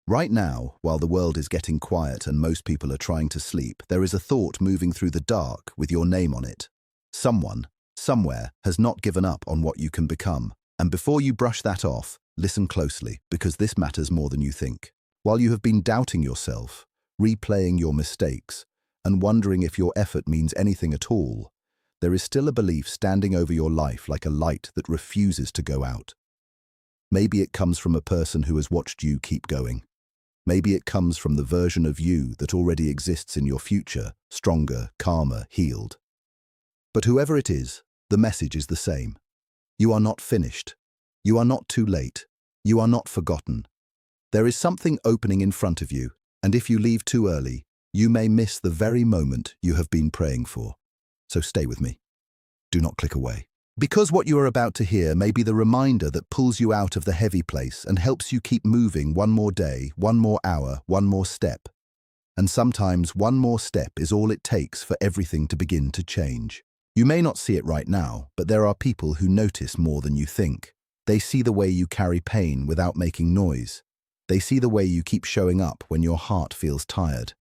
Right now, while the world is getting quiet and most people are trying to sleep, there is a thought moving through the dark with your name on it. Someone, somewhere, has not given up on what you can become. And before you brush that off, listen closely, because this matters more than you think. While you have been doubting yourself, replaying your mistakes, and wondering if your effort means anything at all, there is still a belief standing over your life like a light that refuses to go out. Maybe it comes from a person who has watched you keep going. Maybe it comes from the version of you that already exists in your future, stronger, calmer, healed. But whoever it is, the message is the same. You are not finished. You are not too late. You are not forgotten. There is something opening in front of you, and if you leave too early, you may miss the very moment you have been praying for. So stay with me. Do not click away. Because what you are about to hear may be the reminder that pulls you out of the heavy place and helps you keep moving one more day, one more hour, one more step. And sometimes one more step is all it takes for everything to begin to change. You may not see it right now, but there are people who notice more than you think. They see the way you carry pain without making noise. They see the way you keep showing up when your heart feels tired.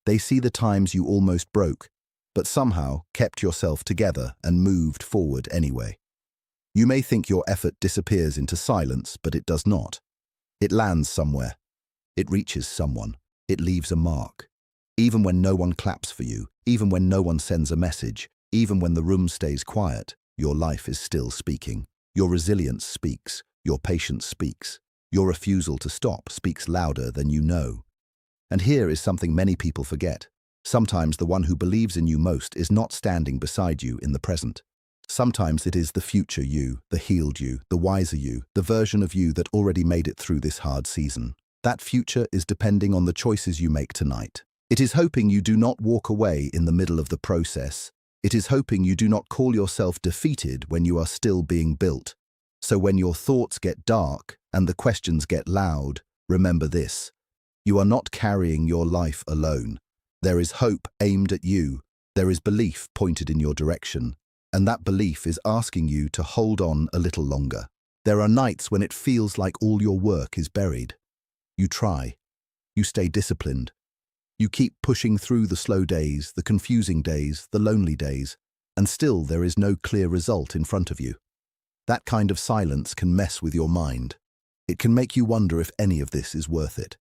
They see the times you almost broke, but somehow kept yourself together and moved forward anyway. You may think your effort disappears into silence, but it does not. It lands somewhere. It reaches someone. It leaves a mark. Even when no one claps for you, even when no one sends a message, even when the room stays quiet, your life is still speaking. Your resilience speaks. Your patience speaks. Your refusal to stop speaks louder than you know. And here is something many people forget. Sometimes the one who believes in you most is not standing beside you in the present. Sometimes it is the future you, the healed you, the wiser you, the version of you that already made it through this hard season. That future is depending on the choices you make tonight. It is hoping you do not walk away in the middle of the process. It is hoping you do not call yourself defeated when you are still being built. So when your thoughts get dark and the questions get loud, remember this: you are not carrying your life alone. There is hope aimed at you. There is belief pointed in your direction. And that belief is asking you to hold on a little longer. There are nights when it feels like all your work is buried. You try. You stay disciplined. You keep pushing through the slow days, the confusing days, the lonely days, and still there is no clear result in front of you. That kind of silence can mess with your mind. It can make you wonder if any of this is worth it.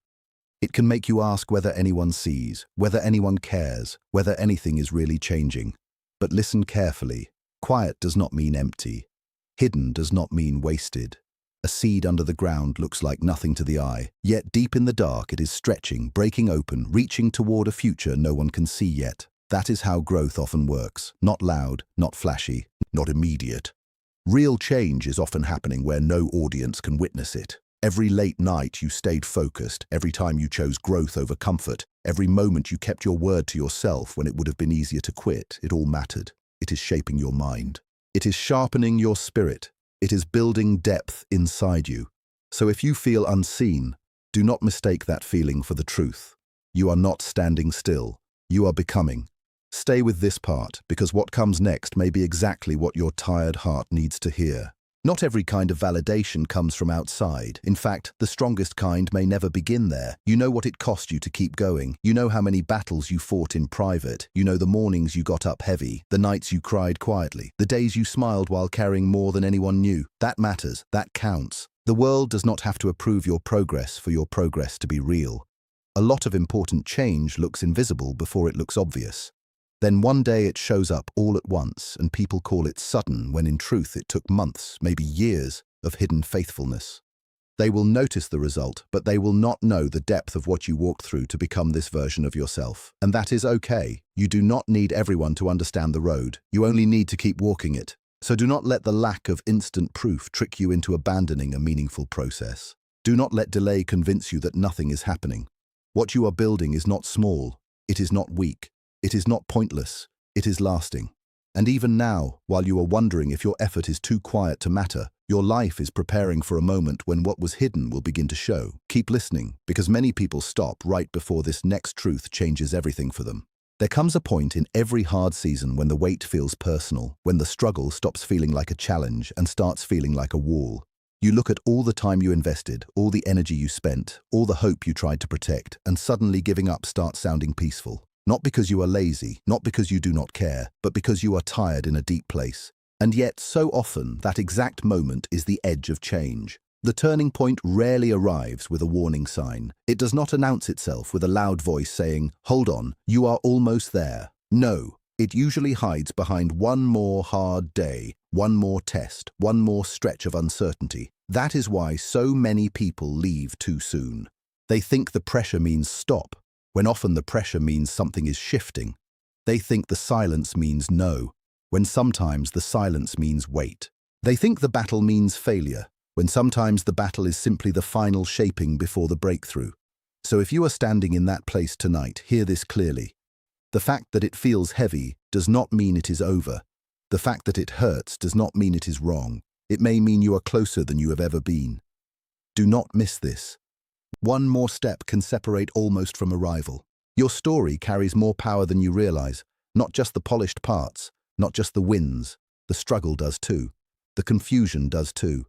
It can make you ask whether anyone sees, whether anyone cares, whether anything is really changing. But listen carefully. Quiet does not mean empty. Hidden does not mean wasted. A seed under the ground looks like nothing to the eye, yet deep in the dark it is stretching, breaking open, reaching toward a future no one can see yet. That is how growth often works. Not loud, not flashy, not immediate. Real change is often happening where no audience can witness it. Every late night you stayed focused, every time you chose growth over comfort, every moment you kept your word to yourself when it would have been easier to quit, it all mattered. It is shaping your mind. It is sharpening your spirit. It is building depth inside you. So if you feel unseen, do not mistake that feeling for the truth. You are not standing still. You are becoming. Stay with this part, because what comes next may be exactly what your tired heart needs to hear. Not every kind of validation comes from outside. In fact, the strongest kind may never begin there. You know what it cost you to keep going. You know how many battles you fought in private. You know the mornings you got up heavy, the nights you cried quietly, the days you smiled while carrying more than anyone knew. That matters. That counts. The world does not have to approve your progress for your progress to be real. A lot of important change looks invisible before it looks obvious. Then one day it shows up all at once, and people call it sudden, when in truth it took months, maybe years, of hidden faithfulness. They will notice the result, but they will not know the depth of what you walked through to become this version of yourself. And that is okay. You do not need everyone to understand the road. You only need to keep walking it. So do not let the lack of instant proof trick you into abandoning a meaningful process. Do not let delay convince you that nothing is happening. What you are building is not small. It is not weak. It is not pointless, it is lasting. And even now, while you are wondering if your effort is too quiet to matter, your life is preparing for a moment when what was hidden will begin to show. Keep listening, because many people stop right before this next truth changes everything for them. There comes a point in every hard season when the weight feels personal, when the struggle stops feeling like a challenge and starts feeling like a wall. You look at all the time you invested, all the energy you spent, all the hope you tried to protect, and suddenly giving up starts sounding peaceful. Not because you are lazy, not because you do not care, but because you are tired in a deep place. And yet, so often, that exact moment is the edge of change. The turning point rarely arrives with a warning sign. It does not announce itself with a loud voice saying, "Hold on, you are almost there." No, it usually hides behind one more hard day, one more test, one more stretch of uncertainty. That is why so many people leave too soon. They think the pressure means stop, when often the pressure means something is shifting. They think the silence means no, when sometimes the silence means wait. They think the battle means failure, when sometimes the battle is simply the final shaping before the breakthrough. So if you are standing in that place tonight, hear this clearly. The fact that it feels heavy does not mean it is over. The fact that it hurts does not mean it is wrong. It may mean you are closer than you have ever been. Do not miss this. One more step can separate almost from arrival. Your story carries more power than you realize. Not just the polished parts, not just the wins. The struggle does too. The confusion does too.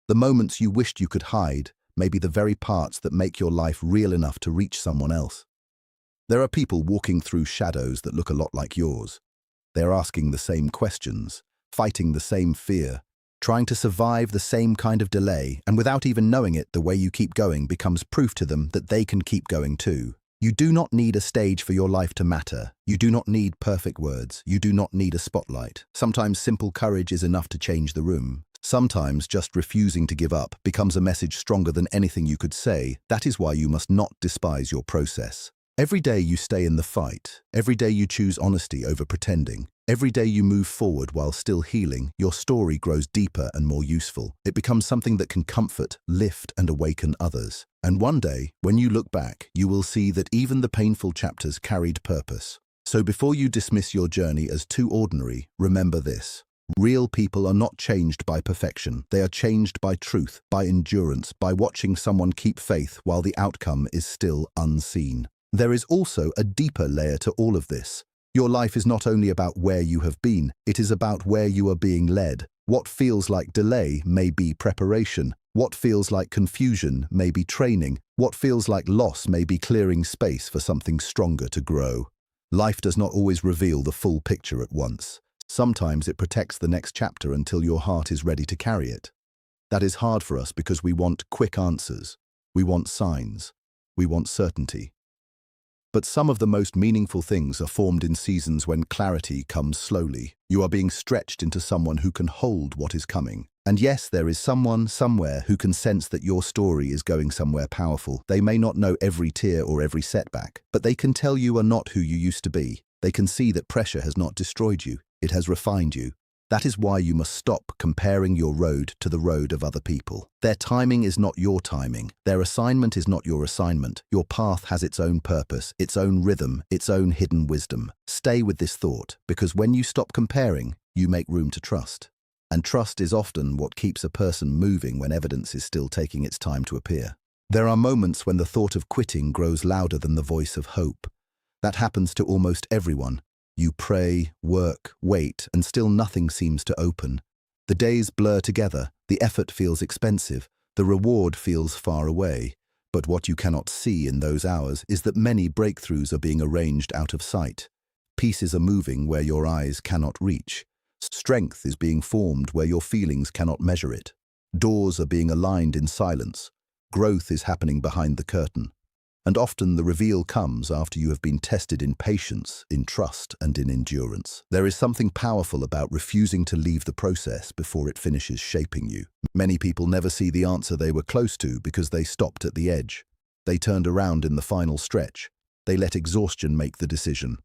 The moments you wished you could hide may be the very parts that make your life real enough to reach someone else. There are people walking through shadows that look a lot like yours. They're asking the same questions, fighting the same fear, trying to survive the same kind of delay, and without even knowing it, the way you keep going becomes proof to them that they can keep going too. You do not need a stage for your life to matter. You do not need perfect words. You do not need a spotlight. Sometimes simple courage is enough to change the room. Sometimes just refusing to give up becomes a message stronger than anything you could say. That is why you must not despise your process. Every day you stay in the fight. Every day you choose honesty over pretending. Every day you move forward while still healing, your story grows deeper and more useful. It becomes something that can comfort, lift, and awaken others. And one day, when you look back, you will see that even the painful chapters carried purpose. So before you dismiss your journey as too ordinary, remember this. Real people are not changed by perfection. They are changed by truth, by endurance, by watching someone keep faith while the outcome is still unseen. There is also a deeper layer to all of this. Your life is not only about where you have been, it is about where you are being led. What feels like delay may be preparation. What feels like confusion may be training. What feels like loss may be clearing space for something stronger to grow. Life does not always reveal the full picture at once. Sometimes it protects the next chapter until your heart is ready to carry it. That is hard for us because we want quick answers. We want signs. We want certainty. But some of the most meaningful things are formed in seasons when clarity comes slowly. You are being stretched into someone who can hold what is coming. And yes, there is someone, somewhere, who can sense that your story is going somewhere powerful. They may not know every tear or every setback, but they can tell you are not who you used to be. They can see that pressure has not destroyed you. It has refined you. That is why you must stop comparing your road to the road of other people. Their timing is not your timing. Their assignment is not your assignment. Your path has its own purpose, its own rhythm, its own hidden wisdom. Stay with this thought, because when you stop comparing, you make room to trust. And trust is often what keeps a person moving when evidence is still taking its time to appear. There are moments when the thought of quitting grows louder than the voice of hope. That happens to almost everyone. You pray, work, wait, and still nothing seems to open. The days blur together, the effort feels expensive, the reward feels far away. But what you cannot see in those hours is that many breakthroughs are being arranged out of sight. Pieces are moving where your eyes cannot reach. Strength is being formed where your feelings cannot measure it. Doors are being aligned in silence. Growth is happening behind the curtain. And often the reveal comes after you have been tested in patience, in trust, and in endurance. There is something powerful about refusing to leave the process before it finishes shaping you. Many people never see the answer they were close to because they stopped at the edge. They turned around in the final stretch. They let exhaustion make the decision.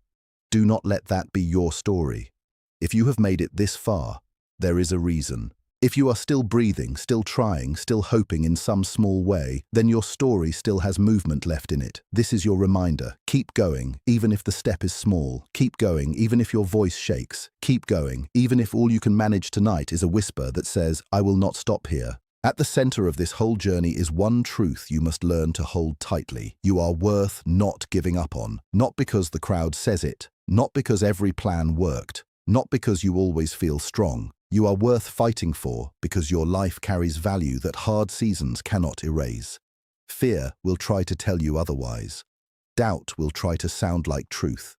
Do not let that be your story. If you have made it this far, there is a reason. If you are still breathing, still trying, still hoping in some small way, then your story still has movement left in it. This is your reminder. Keep going, even if the step is small. Keep going, even if your voice shakes. Keep going, even if all you can manage tonight is a whisper that says, "I will not stop here." At the center of this whole journey is one truth you must learn to hold tightly. You are worth not giving up on. Not because the crowd says it, not because every plan worked, not because you always feel strong, You are worth fighting for because your life carries value that hard seasons cannot erase. Fear will try to tell you otherwise. Doubt will try to sound like truth.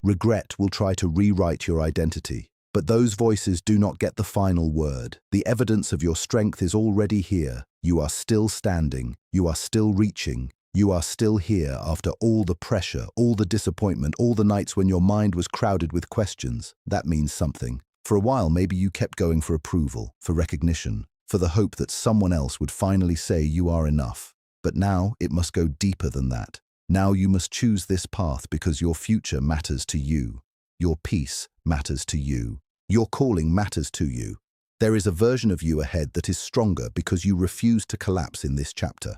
Regret will try to rewrite your identity. But those voices do not get the final word. The evidence of your strength is already here. You are still standing. You are still reaching. You are still here after all the pressure, all the disappointment, all the nights when your mind was crowded with questions. That means something. For a while, maybe you kept going for approval, for recognition, for the hope that someone else would finally say you are enough. But now it must go deeper than that. Now you must choose this path because your future matters to you. Your peace matters to you. Your calling matters to you. There is a version of you ahead that is stronger because you refuse to collapse in this chapter.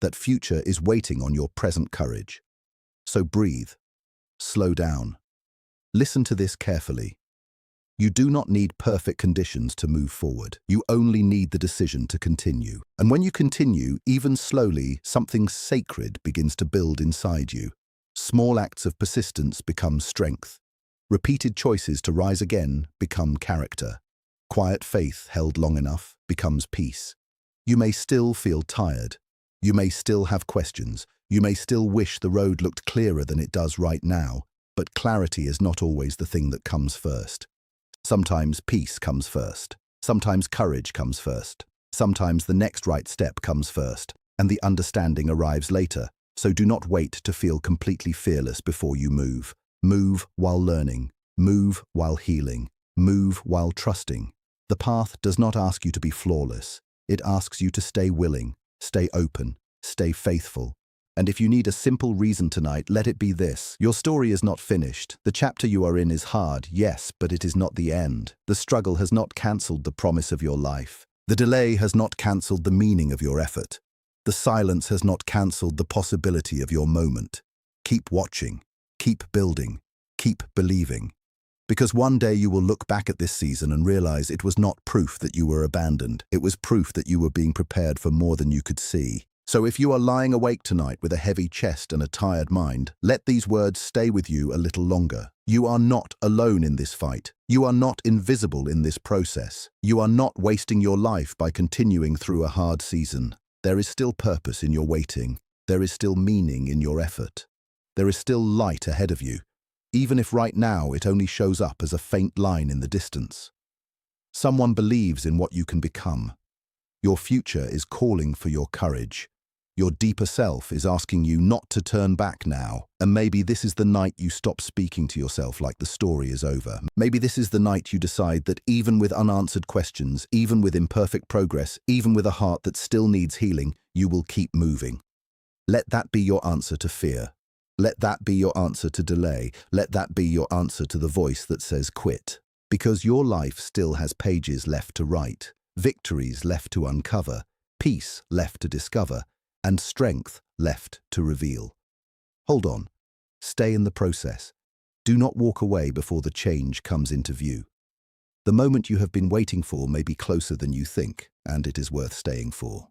That future is waiting on your present courage. So breathe. Slow down. Listen to this carefully. You do not need perfect conditions to move forward. You only need the decision to continue. And when you continue, even slowly, something sacred begins to build inside you. Small acts of persistence become strength. Repeated choices to rise again become character. Quiet faith held long enough becomes peace. You may still feel tired. You may still have questions. You may still wish the road looked clearer than it does right now. But clarity is not always the thing that comes first. Sometimes peace comes first. Sometimes courage comes first. Sometimes the next right step comes first, and the understanding arrives later. So do not wait to feel completely fearless before you move. Move while learning. Move while healing. Move while trusting. The path does not ask you to be flawless. It asks you to stay willing, stay open, stay faithful. And if you need a simple reason tonight, let it be this. Your story is not finished. The chapter you are in is hard, yes, but it is not the end. The struggle has not cancelled the promise of your life. The delay has not cancelled the meaning of your effort. The silence has not cancelled the possibility of your moment. Keep watching, keep building, keep believing. Because one day you will look back at this season and realize it was not proof that you were abandoned. It was proof that you were being prepared for more than you could see. So if you are lying awake tonight with a heavy chest and a tired mind, let these words stay with you a little longer. You are not alone in this fight. You are not invisible in this process. You are not wasting your life by continuing through a hard season. There is still purpose in your waiting. There is still meaning in your effort. There is still light ahead of you, even if right now it only shows up as a faint line in the distance. Someone believes in what you can become. Your future is calling for your courage. Your deeper self is asking you not to turn back now. And maybe this is the night you stop speaking to yourself like the story is over. Maybe this is the night you decide that even with unanswered questions, even with imperfect progress, even with a heart that still needs healing, you will keep moving. Let that be your answer to fear. Let that be your answer to delay. Let that be your answer to the voice that says quit. Because your life still has pages left to write, victories left to uncover, peace left to discover, and strength left to reveal. Hold on. Stay in the process. Do not walk away before the change comes into view. The moment you have been waiting for may be closer than you think, and it is worth staying for.